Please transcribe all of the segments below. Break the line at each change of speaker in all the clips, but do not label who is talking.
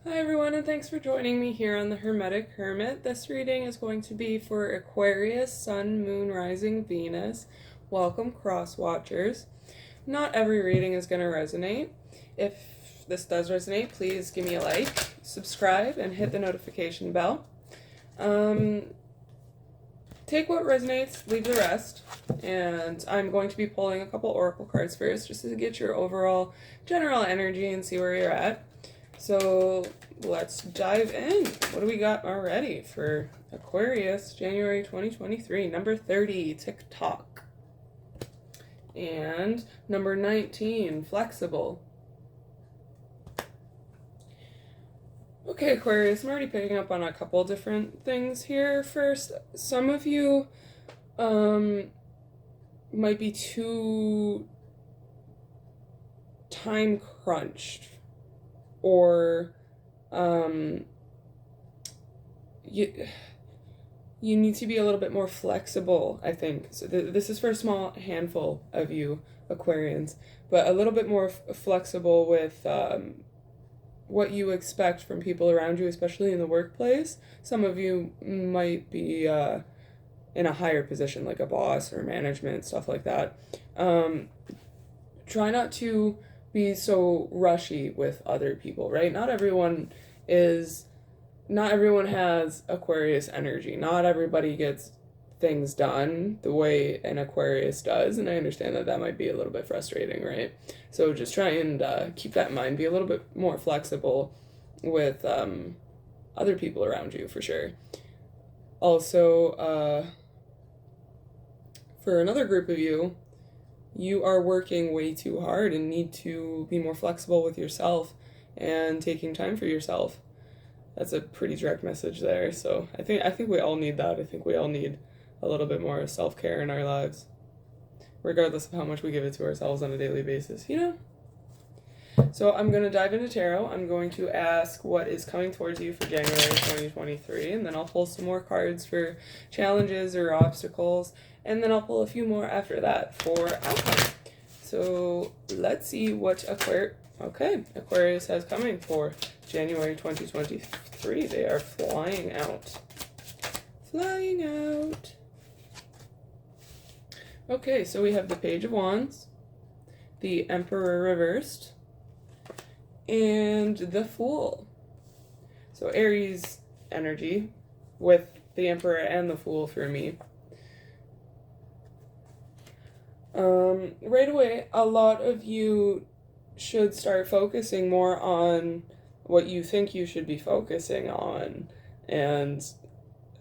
Hi everyone, and thanks for joining me here on the Hermetic Hermit. This reading is going to be for Aquarius, Sun, Moon, Rising, Venus. Welcome, cross watchers. Not every reading is going to resonate. If this does resonate, please give me a like, subscribe, and hit the notification bell. Take what resonates, leave the rest. And I'm going to be pulling a couple oracle cards first just to get your overall general energy and see where you're at. So let's dive in. What do we got already for Aquarius, January 2023? Number 30, TikTok. And number 19, flexible. Okay, Aquarius, I'm already picking up on a couple different things here. First, some of you might be too time crunched, or you need to be a little bit more flexible, I think. So this is for a small handful of you Aquarians, but a little bit more flexible with what you expect from people around you, especially in the workplace. Some of you might be in a higher position, like a boss or management, stuff like that. Try not to be so rushy with other people, right? Not everyone has Aquarius energy. Not everybody gets things done the way an Aquarius does, and I understand that might be a little bit frustrating, right? So just try and keep that in mind. Be a little bit more flexible with other people around you, for sure. Also, for another group of you, you are working way too hard and need to be more flexible with yourself and taking time for yourself. That's a pretty direct message there. So I think we all need that. I think we all need a little bit more self-care in our lives, regardless of how much we give it to ourselves on a daily basis, you know? So I'm going to dive into tarot. I'm going to ask what is coming towards you for January 2023, and then I'll pull some more cards for challenges or obstacles, and then I'll pull a few more after that for outcome. So let's see what Aquarius has coming for January 2023. They are flying out. Flying out. Okay, so we have the Page of Wands, the Emperor reversed, and the Fool. So Aries energy with the Emperor and the Fool for me. Right away, a lot of you should start focusing more on what you think you should be focusing on, and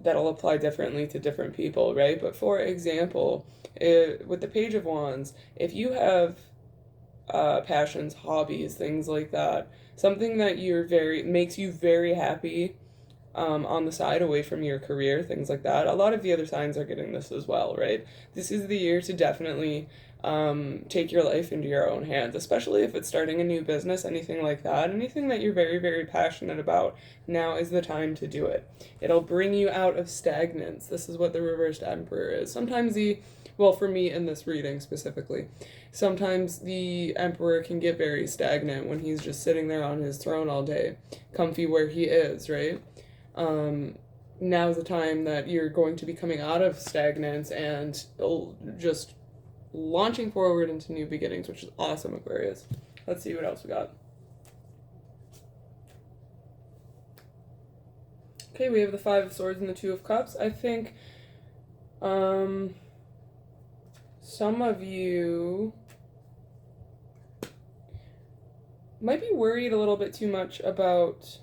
that'll apply differently to different people, right? But for example, with the Page of Wands, if you have passions, hobbies, things like that, something that makes you very happy on the side away from your career, things like that. A lot of the other signs are getting this as well, right? This is the year to definitely take your life into your own hands, especially if it's starting a new business, anything like that, anything that you're very, very passionate about. Now is the time to do it. It'll bring you out of stagnance. This is what the reversed Emperor is. Sometimes for me in this reading specifically, sometimes the Emperor can get very stagnant when he's just sitting there on his throne all day, comfy where he is, right? Now's the time that you're going to be coming out of stagnance and just launching forward into new beginnings, which is awesome, Aquarius. Let's see what else we got. Okay, we have the Five of Swords and the Two of Cups. I think some of you might be worried a little bit too much about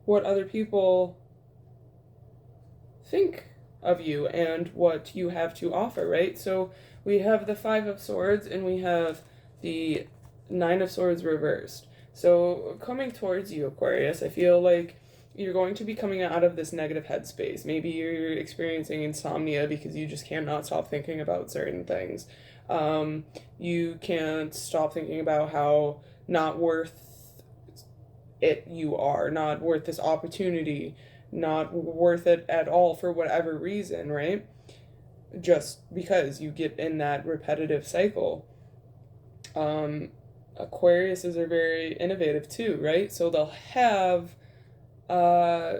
what other people think of you and what you have to offer, right? So we have the Five of Swords and we have the Nine of Swords reversed. So coming towards you, Aquarius, I feel like you're going to be coming out of this negative headspace. Maybe you're experiencing insomnia because you just cannot stop thinking about certain things. You can't stop thinking about how not worth it you are, not worth this opportunity, not worth it at all for whatever reason, right? Just because you get in that repetitive cycle. Aquariuses are very innovative too, right? So they'll have uh,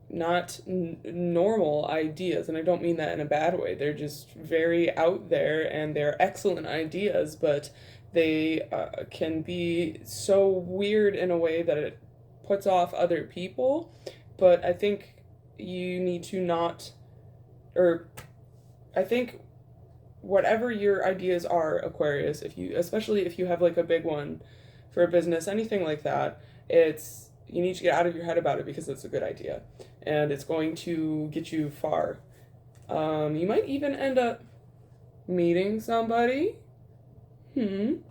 not normal ideas, and I don't mean that in a bad way. They're just very out there, and they're excellent ideas, but they can be so weird in a way that it puts off other people. But I think you need to not, or I think whatever your ideas are, Aquarius, if you, especially if you have like a big one for a business, anything like that, it's, you need to get out of your head about it because it's a good idea and it's going to get you far. You might even end up meeting somebody. King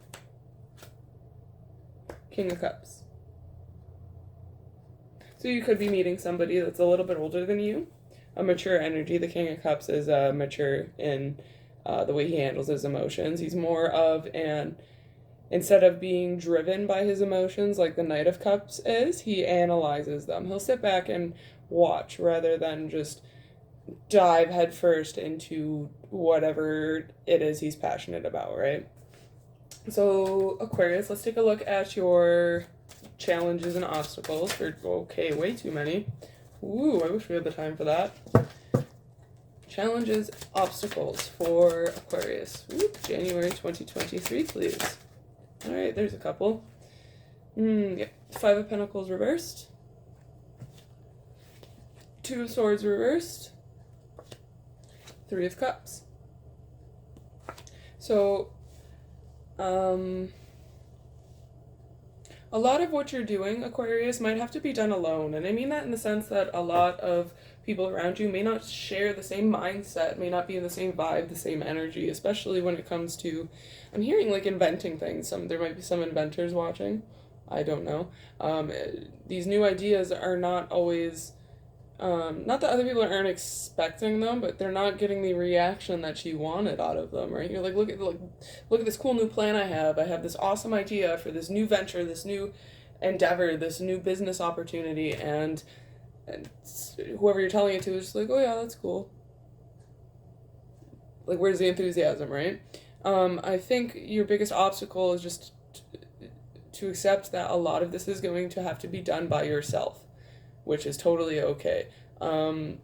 of Cups. So you could be meeting somebody that's a little bit older than you, a mature energy. The King of Cups is mature in the way he handles his emotions. He's more of an, instead of being driven by his emotions like the Knight of Cups is, he analyzes them. He'll sit back and watch rather than just dive headfirst into whatever it is he's passionate about, right? So, Aquarius, let's take a look at your challenges and obstacles. Okay, way too many. Ooh, I wish we had the time for that. Challenges, obstacles for Aquarius. January 2023, please. All right, there's a couple. Yep. 5 of Pentacles reversed. 2 of Swords reversed. 3 of Cups. So, a lot of what you're doing, Aquarius, might have to be done alone. And I mean that in the sense that a lot of people around you may not share the same mindset, may not be in the same vibe, the same energy, especially when it comes to, I'm hearing like inventing things. There might be some inventors watching. I don't know. These new ideas are not always, not that other people aren't expecting them, but they're not getting the reaction that you wanted out of them, right? You're like, look at this cool new plan I have. I have this awesome idea for this new venture, this new endeavor, this new business opportunity, and whoever you're telling it to is just like, oh yeah, that's cool. Like, where's the enthusiasm, right? I think your biggest obstacle is just to accept that a lot of this is going to have to be done by yourself, which is totally okay. You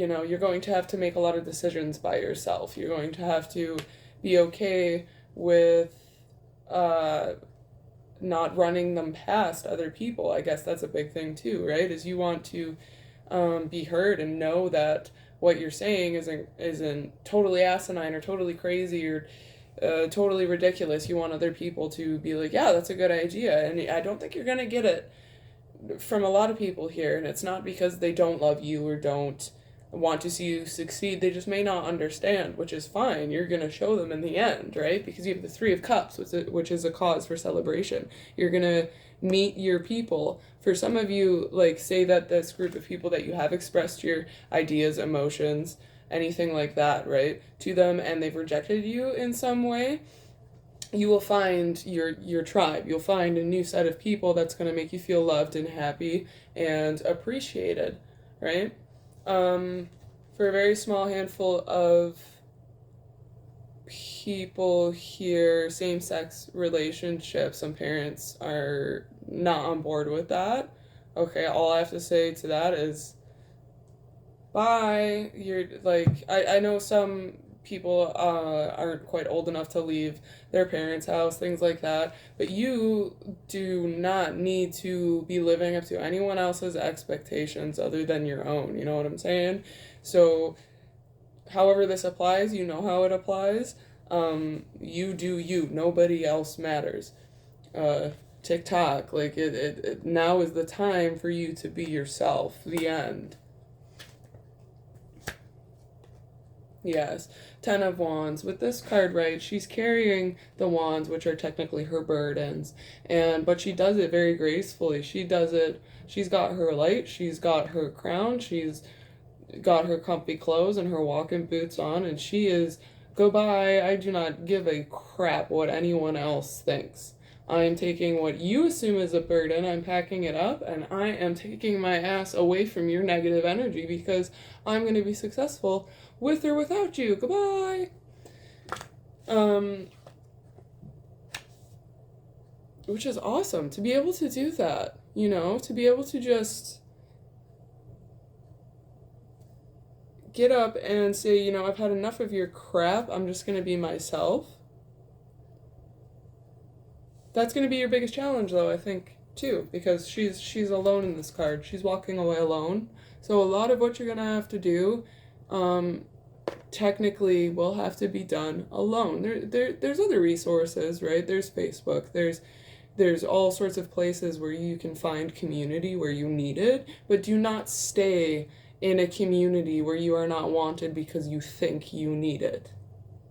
know, you're going to have to make a lot of decisions by yourself. You're going to have to be okay with not running them past other people. I guess that's a big thing too, right? Is you want to be heard and know that what you're saying isn't totally asinine or totally crazy or totally ridiculous. You want other people to be like, yeah, that's a good idea. And I don't think you're going to get it from a lot of people here. And it's not because they don't love you or don't want to see you succeed. They just may not understand, which is fine. You're going to show them in the end, right? Because you have the 3 of Cups, which is a cause for celebration. You're going to meet your people. For some of you, like, say that this group of people that you have expressed your ideas, emotions, anything like that, right, to them, and they've rejected you in some way, you will find your tribe. You'll find a new set of people that's going to make you feel loved and happy and appreciated, right? For a very small handful of people here, same-sex relationships, some parents are not on board with that. Okay, all I have to say to that is bye. You're like, I know some people aren't quite old enough to leave their parents' house, things like that, but you do not need to be living up to anyone else's expectations other than your own, you know what I'm saying? So however this applies, you know how it applies. You do you, nobody else matters. TikTok, like it now is the time for you to be yourself. The end. Yes, 10 of Wands. With this card, right, she's carrying the wands, which are technically her burdens, but she does it very gracefully. She does it, she's got her light, she's got her crown, she's got her comfy clothes and her walking boots on, and she is, goodbye, I do not give a crap what anyone else thinks. I am taking what you assume is a burden, I'm packing it up, and I am taking my ass away from your negative energy because I'm going to be successful with or without you. Goodbye. which is awesome to be able to do that, you know, to be able to just get up and say, you know, I've had enough of your crap, I'm just going to be myself. That's going to be your biggest challenge, though, I think, too, because she's alone in this card. She's walking away alone. So a lot of what you're going to have to do, technically, will have to be done alone. There's other resources, right? There's Facebook. There's all sorts of places where you can find community where you need it, but do not stay in a community where you are not wanted because you think you need it.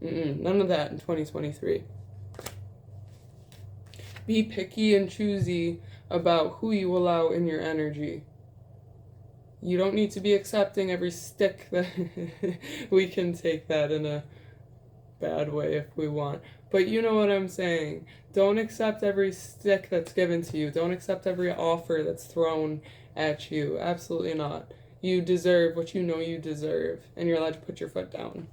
None of that in 2023. Be picky and choosy about who you allow in your energy. You don't need to be accepting every stick that we can take that in a bad way if we want. But you know what I'm saying. Don't accept every stick that's given to you. Don't accept every offer that's thrown at you. Absolutely not. You deserve what you know you deserve, and you're allowed to put your foot down.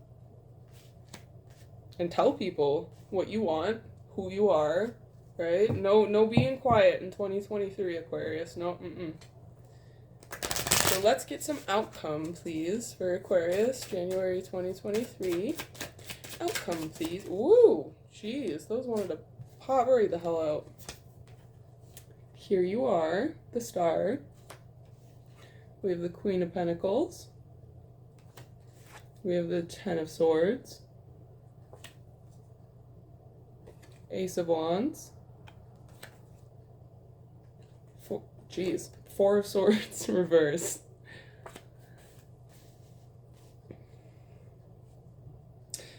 And tell people what you want, who you are, right? No being quiet in 2023, Aquarius. No, So let's get some outcome, please, for Aquarius, January 2023. Outcome, please. Ooh, jeez, those wanted to pop right the hell out. Here you are, the Star. We have the Queen of Pentacles. We have the Ten of Swords. Ace of Wands. Four of Swords reverse.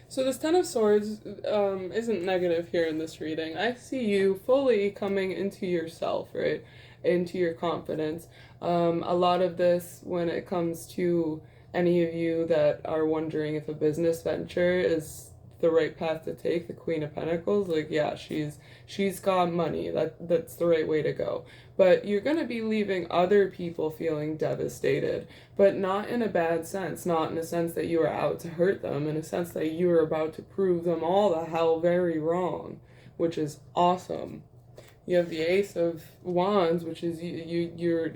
So this Ten of Swords isn't negative here in this reading. I see you fully coming into yourself, right? Into your confidence. A lot of this, when it comes to any of you that are wondering if a business venture is the right path to take, the Queen of Pentacles, like, yeah, she's got money. That's the right way to go. But you're going to be leaving other people feeling devastated, but not in a bad sense, not in a sense that you are out to hurt them, in a sense that you are about to prove them all the hell very wrong, which is awesome. You have the Ace of Wands, which is you're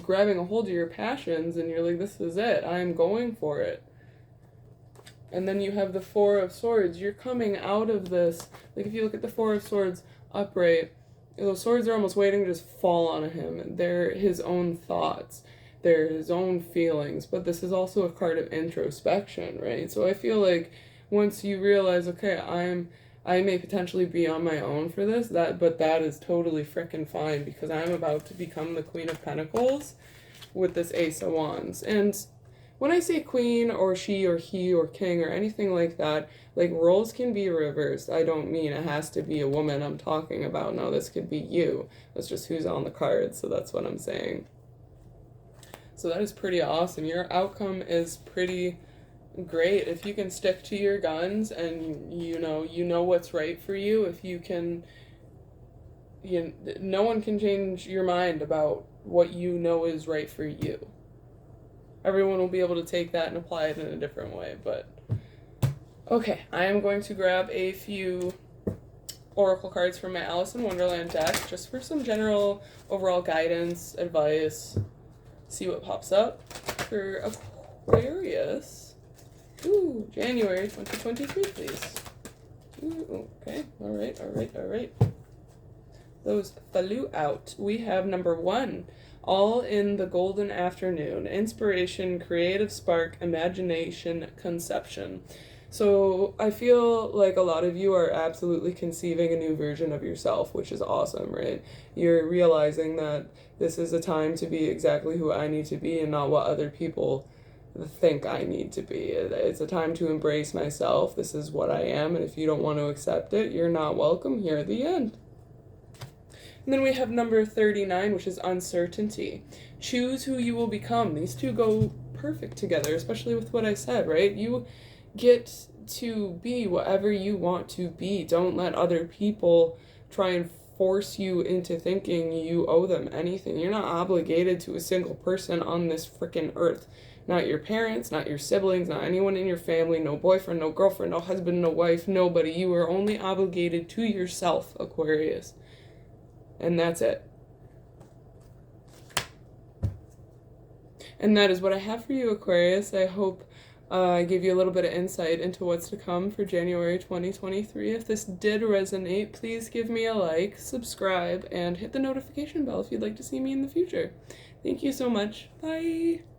grabbing a hold of your passions, and you're like, this is it. I'm going for it. And then you have the Four of Swords. You're coming out of this. Like, if you look at the Four of Swords upright, those swords are almost waiting to just fall on him. They're his own thoughts. They're his own feelings. But this is also a card of introspection, right? So I feel like once you realize, okay, I may potentially be on my own for this, but that is totally frickin' fine, because I'm about to become the Queen of Pentacles with this Ace of Wands. And when I say queen or she or he or king or anything like that, like, roles can be reversed. I don't mean it has to be a woman I'm talking about. No, this could be you. That's just who's on the card, so that's what I'm saying. So that is pretty awesome. Your outcome is pretty great. If you can stick to your guns and you know what's right for you, if you can, no one can change your mind about what you know is right for you. Everyone will be able to take that and apply it in a different way, but okay, I am going to grab a few oracle cards from my Alice in Wonderland deck just for some general overall guidance, advice, see what pops up for Aquarius. Ooh, January 2023, please. Ooh, okay, all right. Those flew out. We have number 1. All in the golden afternoon. Inspiration, creative spark, imagination, conception. So I feel like a lot of you are absolutely conceiving a new version of yourself, which is awesome, right? You're realizing that this is a time to be exactly who I need to be and not what other people think I need to be. It's a time to embrace myself. This is what I am, and if you don't want to accept it, you're not welcome here at the end. And then we have number 39, which is uncertainty. Choose who you will become. These two go perfect together, especially with what I said, right? You get to be whatever you want to be. Don't let other people try and force you into thinking you owe them anything. You're not obligated to a single person on this frickin' earth. Not your parents, not your siblings, not anyone in your family, no boyfriend, no girlfriend, no husband, no wife, nobody. You are only obligated to yourself, Aquarius. And that's it. And that is what I have for you, Aquarius. I hope I gave you a little bit of insight into what's to come for January 2023. If this did resonate, please give me a like, subscribe, and hit the notification bell if you'd like to see me in the future. Thank you so much. Bye!